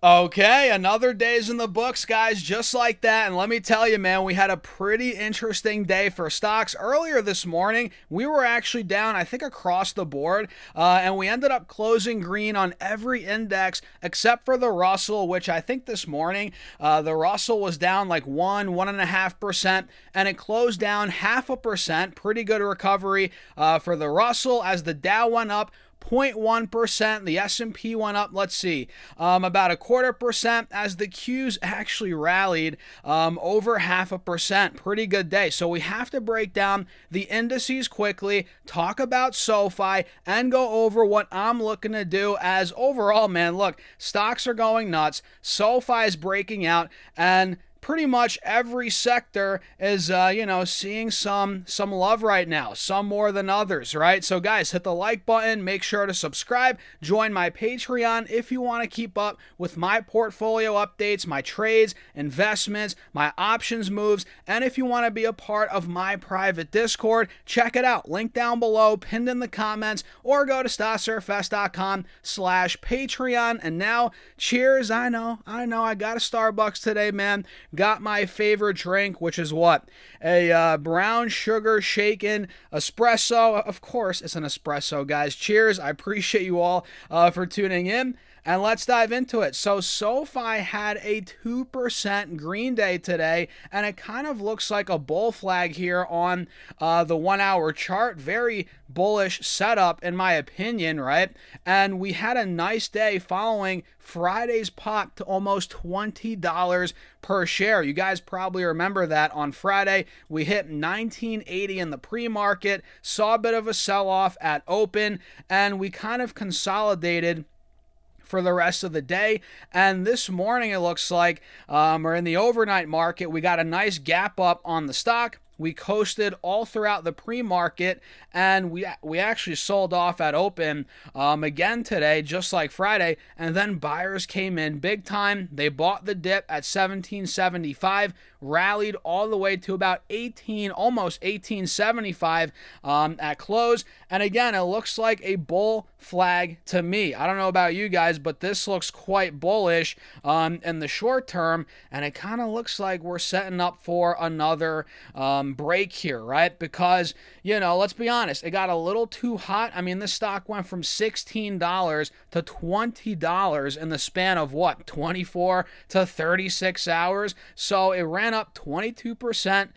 Okay, another day's in the books, guys, just like that. And let me tell you, man, we had a pretty interesting day for stocks. Earlier this morning, we were actually down, I think, across the board, and we ended up closing green on every index except for the Russell, which I think this morning, the Russell was down like 1.5%, and it closed down 0.5%. Pretty good recovery for the Russell as the Dow went up 0.1%. The S&P went up, let's see, about 0.25% as the Qs actually rallied over 0.5%. Pretty good day. So we have to break down the indices quickly, talk about SoFi, and go over what I'm looking to do as overall, man, look, stocks are going nuts. SoFi is breaking out, and pretty much every sector is seeing some love right now, some more than others, right? So guys, hit the like button, make sure to subscribe, join my Patreon if you want to keep up with my portfolio updates, my trades, investments, my options moves, and if you want to be a part of my private Discord, check it out, link down below, pinned in the comments, or go to starsurfs.com/Patreon. And now, cheers. I know I got a Starbucks today, man. Got my favorite drink, which is what? A brown sugar shaken espresso. Of course, it's an espresso, guys. Cheers. I appreciate you all for tuning in. And let's dive into it. So SoFi had a 2% green day today, and it kind of looks like a bull flag here on the 1 hour chart. Very bullish setup, in my opinion, right? And we had a nice day following Friday's pop to almost $20 per share. You guys probably remember that on Friday we hit 1980 in the pre-market, saw a bit of a sell-off at open, and we kind of consolidated for the rest of the day. And this morning it looks like, or in the overnight market, we got a nice gap up on the stock. We coasted all throughout the pre-market, and we actually sold off at open again today, just like Friday. And then buyers came in big time. They bought the dip at 1775, rallied all the way to about almost 1875 at close. And again, it looks like a bull flag to me. I don't know about you guys, but this looks quite bullish in the short term, and it kind of looks like we're setting up for another break here, right? Because, let's be honest, it got a little too hot. I mean, this stock went from $16 to $20 in the span of what, 24 to 36 hours. So it ran up 22%.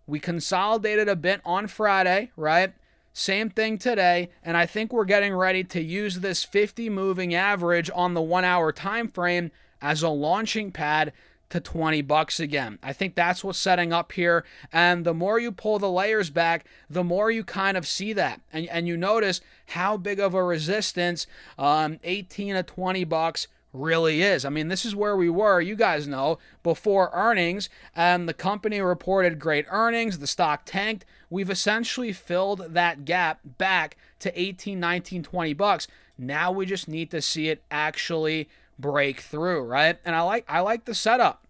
We consolidated a bit on Friday, right? Same thing today, and I think we're getting ready to use this 50 moving average on the 1 hour time frame as a launching pad to $20 again. I think that's what's setting up here, and the more you pull the layers back, the more you kind of see that, and you notice how big of a resistance 18 to $20 really is. I mean, this is where we were, you guys know, before earnings, and the company reported great earnings, the stock tanked. We've essentially filled that gap back to 18, 19, $20. Now we just need to see it actually break through, right? And I like the setup.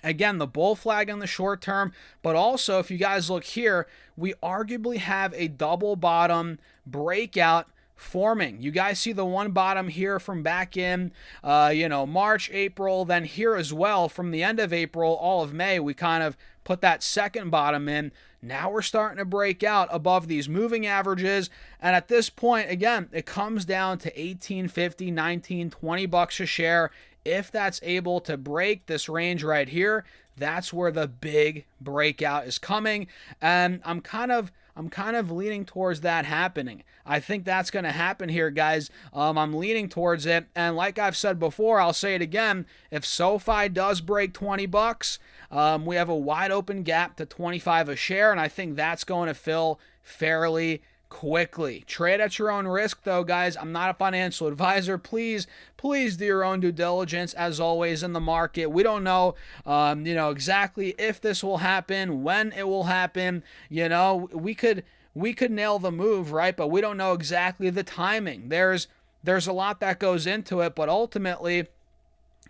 Again, the bull flag in the short term, but also if you guys look here, we arguably have a double bottom breakout forming. You guys see the one bottom here from back in March, April, then here as well from the end of April, all of May, we kind of put that second bottom in. Now we're starting to break out above these moving averages, and at this point, again, it comes down to 18.50, 19, $20 a share. If that's able to break this range right here, that's where the big breakout is coming, and I'm kind of leaning towards that happening. I think that's going to happen here, guys. I'm leaning towards it, and like I've said before, I'll say it again. If SoFi does break $20, we have a wide open gap to 25 a share, and I think that's going to fill fairly quickly. Trade at your own risk, though, guys. I'm not a financial advisor. Please do your own due diligence, as always, in the market. We don't know, exactly if this will happen, when it will happen. We could nail the move, right? But we don't know exactly the timing. There's a lot that goes into it, but ultimately,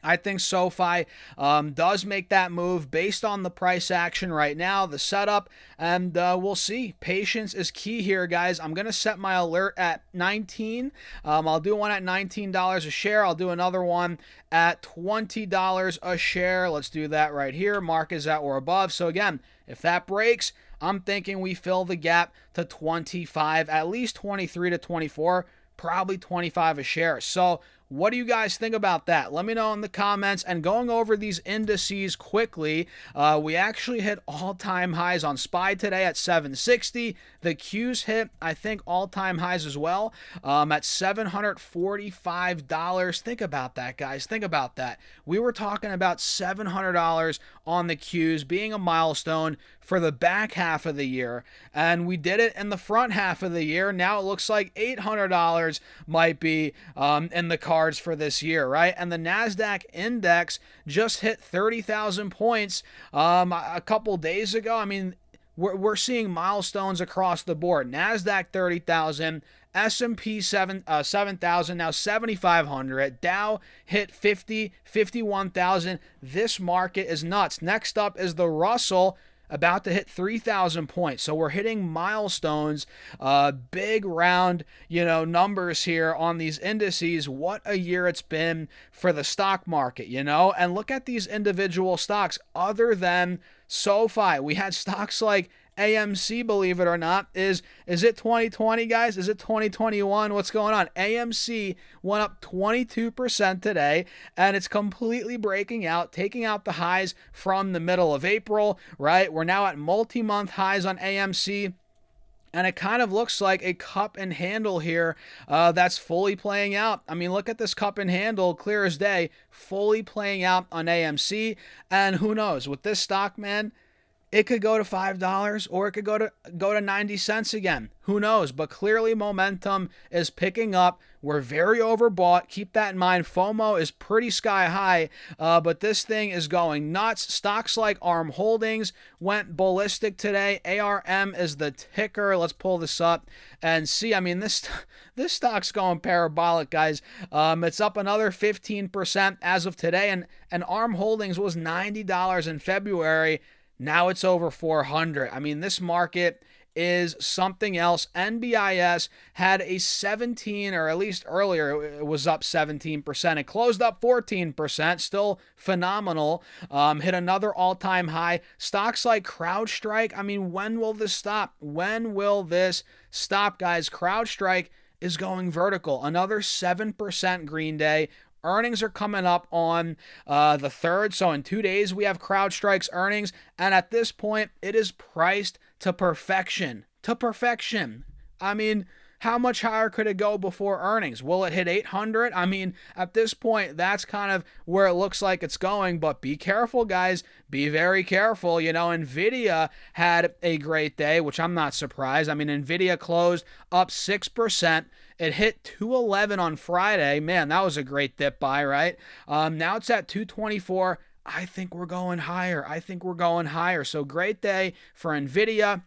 I think SoFi does make that move based on the price action right now, the setup, and we'll see. Patience is key here, guys. I'm going to set my alert at 19. I'll do one at $19 a share. I'll do another one at $20 a share. Let's do that right here. Mark is at or above. So again, if that breaks, I'm thinking we fill the gap to 25, at least 23 to 24, probably 25 a share. So what do you guys think about that? Let me know in the comments. And going over these indices quickly, we actually hit all-time highs on SPY today at 760. The Qs hit, I think, all-time highs as well at $745. Think about that, guys. Think about that. We were talking about $700 on the Qs being a milestone for the back half of the year, and we did it in the front half of the year. Now it looks like $800 might be in the cards for this year, right? And the NASDAQ index just hit 30,000 points a couple days ago. I mean, we're seeing milestones across the board. NASDAQ 30,000, S&P 7,000, now 7,500. Dow hit 51,000. This market is nuts. Next up is the Russell, about to hit 3,000 points. So we're hitting milestones, big round, numbers here on these indices. What a year it's been for the stock market, and look at these individual stocks other than SoFi. We had stocks like AMC, believe it or not. Is it 2020, guys? Is it 2021? What's going on? AMC went up 22% today, and it's completely breaking out, taking out the highs from the middle of April, right? We're now at multi-month highs on AMC. And it kind of looks like a cup and handle here that's fully playing out. I mean, look at this cup and handle, clear as day, fully playing out on AMC. And who knows, with this stock, man, it could go to $5 or it could go to 90 cents again. Who knows? But clearly momentum is picking up. We're very overbought. Keep that in mind. FOMO is pretty sky high, but this thing is going nuts. Stocks like ARM Holdings went ballistic today. ARM is the ticker. Let's pull this up and see. I mean, this stock's going parabolic, guys. It's up another 15% as of today, and ARM Holdings was $90 in February. Now it's over 400. I mean, this market is something else. NBIS had a 17, or at least earlier it was up 17%. It closed up 14%, still phenomenal. Hit another all-time high. Stocks like CrowdStrike, I mean, when will this stop? When will this stop, guys? CrowdStrike is going vertical. Another 7% green day. Earnings are coming up on the 3rd, so in 2 days we have CrowdStrike's earnings, and at this point it is priced to perfection. To perfection. I mean, how much higher could it go before earnings? Will it hit 800? I mean, at this point, that's kind of where it looks like it's going, but be careful, guys. Be very careful. NVIDIA had a great day, which I'm not surprised. I mean, NVIDIA closed up 6%. It hit 211 on Friday. Man, that was a great dip buy, right? Now it's at 224. I think we're going higher. So great day for NVIDIA.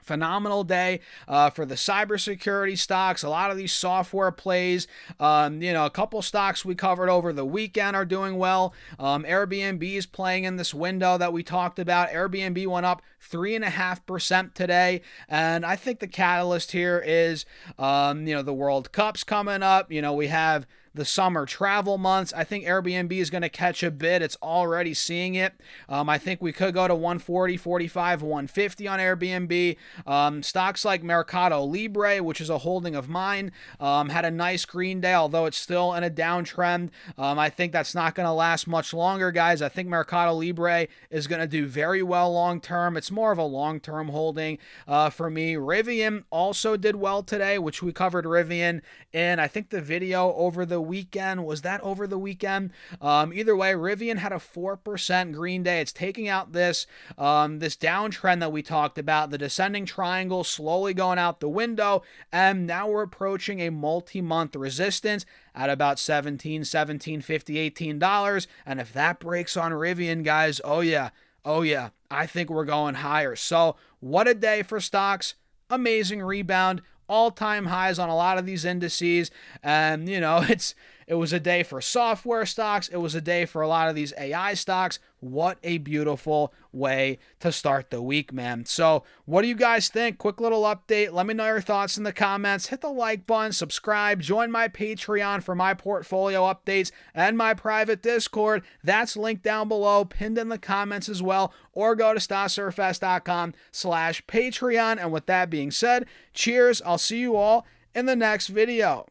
Phenomenal day for the cybersecurity stocks. A lot of these software plays, a couple stocks we covered over the weekend are doing well. Airbnb is playing in this window that we talked about. Airbnb went up 3.5% today, and I think the catalyst here is, the World Cup's coming up. We have the summer travel months. I think Airbnb is going to catch a bid. It's already seeing it. I think we could go to 140, 45, 150 on Airbnb. Stocks like Mercado Libre, which is a holding of mine, had a nice green day, although it's still in a downtrend. I think that's not going to last much longer, guys. I think Mercado Libre is going to do very well long term. It's more of a long-term holding for me. Rivian also did well today, which we covered Rivian in, I think, the video over the weekend. Was that over the weekend? Either way, Rivian had a 4% green day. It's taking out this downtrend that we talked about, the descending triangle slowly going out the window, and now we're approaching a multi-month resistance at about $17, $17.50, $18. And if that breaks on Rivian, guys, oh yeah, I think we're going higher. So what a day for stocks. Amazing rebound. All-time highs on a lot of these indices, and it's It was a day for software stocks. It was a day for a lot of these AI stocks. What a beautiful way to start the week, man. So what do you guys think? Quick little update. Let me know your thoughts in the comments. Hit the like button, subscribe, join my Patreon for my portfolio updates and my private Discord. That's linked down below, pinned in the comments as well, or go to stocksurfest.com/Patreon. And with that being said, cheers. I'll see you all in the next video.